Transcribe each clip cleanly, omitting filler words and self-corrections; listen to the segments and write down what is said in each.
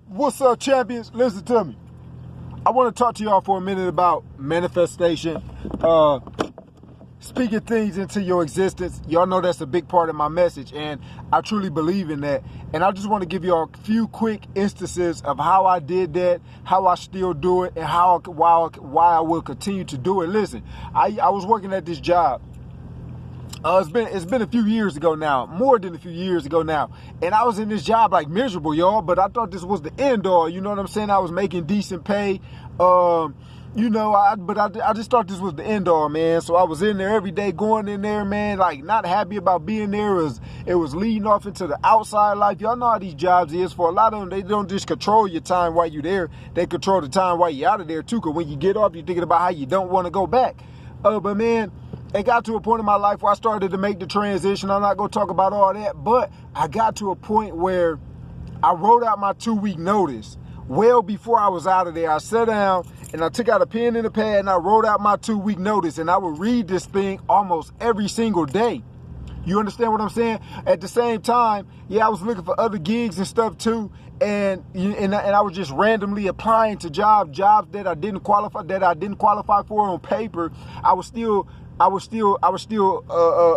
What's up, champions? Listen to me. I want to talk to y'all for a minute about manifestation, speaking things into your existence. Y'all know that's a big part of my message, and I truly believe in that. And I just want to give you a few quick instances of how I did that, how I still do it, and why I will continue to do it. Listen, I was working at this job. It's been a few years ago now, more than a few years ago now, and I was in this job like miserable, y'all, but I thought this was the end all, you know what I'm saying? I was making decent pay, I just thought this was the end all, man. So I was in there every day, going in there, man, like not happy about being there. It was leading off into the outside life. Y'all know how these jobs is. For a lot of them, they don't just control your time while you're there, they control the time while you're out of there too, because when you get off, you're thinking about how you don't want to go back. But man, it got to a point in my life where I started to make the transition. I'm not going to talk about all that, but I got to a point where I wrote out my 2-week notice well before I was out of there. I sat down and I took out a pen and a pad and I wrote out my 2-week notice, and I would read this thing almost every single day. You understand what I'm saying? At the same time, yeah, I was looking for other gigs and stuff too, and I was just randomly applying to jobs that I didn't qualify for on paper. I was still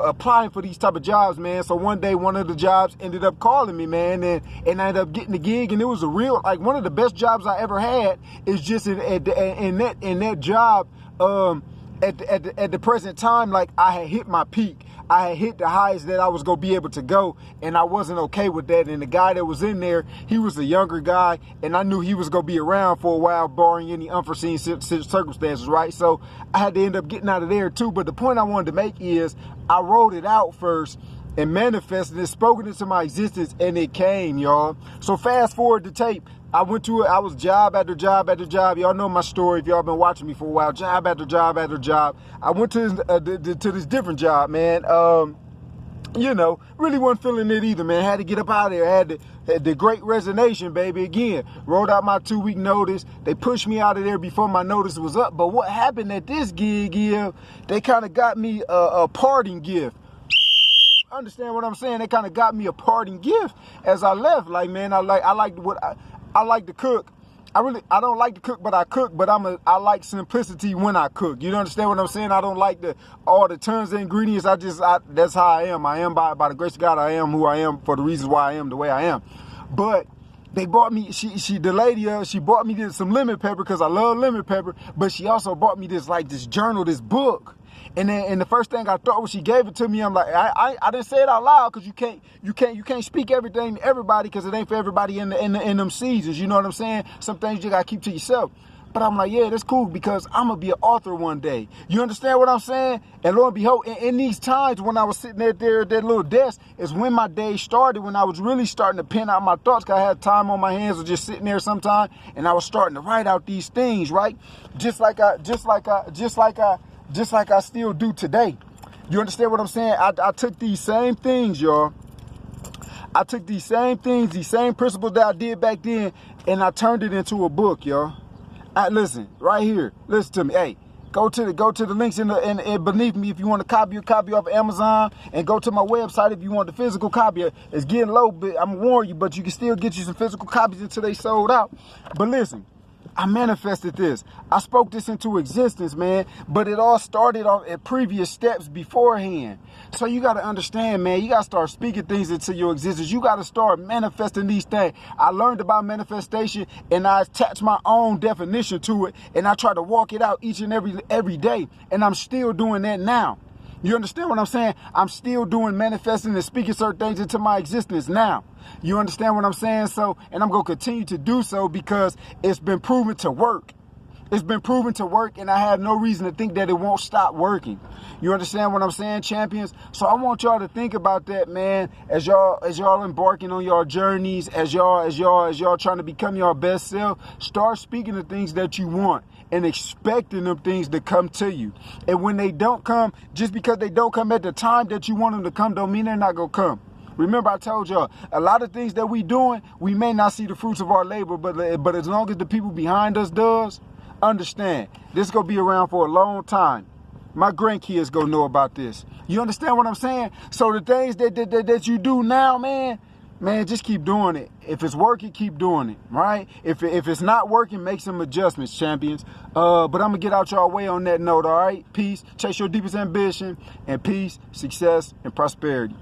applying for these type of jobs, man. So one day, one of the jobs ended up calling me, man, and I ended up getting the gig, and it was one of the best jobs I ever had. Is just in that job. At the present time, like, I had hit my peak. I had hit the highest that I was going to be able to go, and I wasn't okay with that. And the guy that was in there, he was a younger guy, and I knew he was going to be around for a while, barring any unforeseen circumstances, right? So I had to end up getting out of there too. But the point I wanted to make is I wrote it out first and manifested it, spoken into my existence, and it came, y'all. So fast forward the tape. I went to it. I was job after job after job. Y'all know my story if y'all been watching me for a while. Job after job after job. I went to this different job, man. Really wasn't feeling it either, man. Had to get up out of there. Had the great resignation, baby. Again, wrote out my 2-week notice. They pushed me out of there before my notice was up. But what happened at this gig is they kind of got me a parting gift. Understand what I'm saying? They kind of got me a parting gift as I left. Like, man, I like to cook. I don't like to cook, but I cook. But I like simplicity when I cook. You understand what I'm saying? I don't like all the tons of ingredients. That's how I am. I am by the grace of God. I am who I am for the reasons why I am the way I am. But they bought me. She bought me some lemon pepper because I love lemon pepper. But she also bought me this journal, this book. And the first thing I thought when she gave it to me, I'm like, I didn't say it out loud because you can't speak everything to everybody because it ain't for everybody in them seasons. You know what I'm saying? Some things you gotta keep to yourself. But I'm like, yeah, that's cool because I'm gonna be an author one day. You understand what I'm saying? And lo and behold, in these times when I was sitting there at that little desk, is when my day started. When I was really starting to pen out my thoughts, because I had time on my hands, or just sitting there sometime, and I was starting to write out these things, right? Just like I still do today. You understand what I'm saying? I took these same things, y'all. I took these same things, these same principles that I did back then, and I turned it into a book, y'all. Listen, right here. Listen to me. Hey, go to the links in beneath me if you want to copy off of Amazon, and go to my website if you want the physical copy. It's getting low, but I'm gonna warn you, but you can still get you some physical copies until they sold out. But listen, I manifested this. I spoke this into existence, man. But it all started off at previous steps beforehand. So you got to understand, man. You got to start speaking things into your existence. You got to start manifesting these things. I learned about manifestation, and I attached my own definition to it, and I try to walk it out each and every day. And I'm still doing that now. You understand what I'm saying? I'm still doing manifesting and speaking certain things into my existence now. You understand what I'm saying? So, and I'm going to continue to do so because it's been proven to work. It's been proven to work, and I have no reason to think that it won't stop working. You understand what I'm saying, champions? So I want y'all to think about that, man, as y'all embarking on your journeys, as y'all trying to become your best self. Start speaking the things that you want and expecting them things to come to you. And when they don't come, just because they don't come at the time that you want them to come, don't mean they're not going to come. Remember, I told y'all, a lot of things that we doing, we may not see the fruits of our labor, but as long as the people behind us does, understand, this going to be around for a long time. My grandkids going to know about this. You understand what I'm saying? So the things that you do now, man, man, just keep doing it. If it's working, keep doing it, right? If it's not working, make some adjustments, champions. But I'm going to get out y'all way on that note, all right? Peace. Chase your deepest ambition, and peace, success, and prosperity.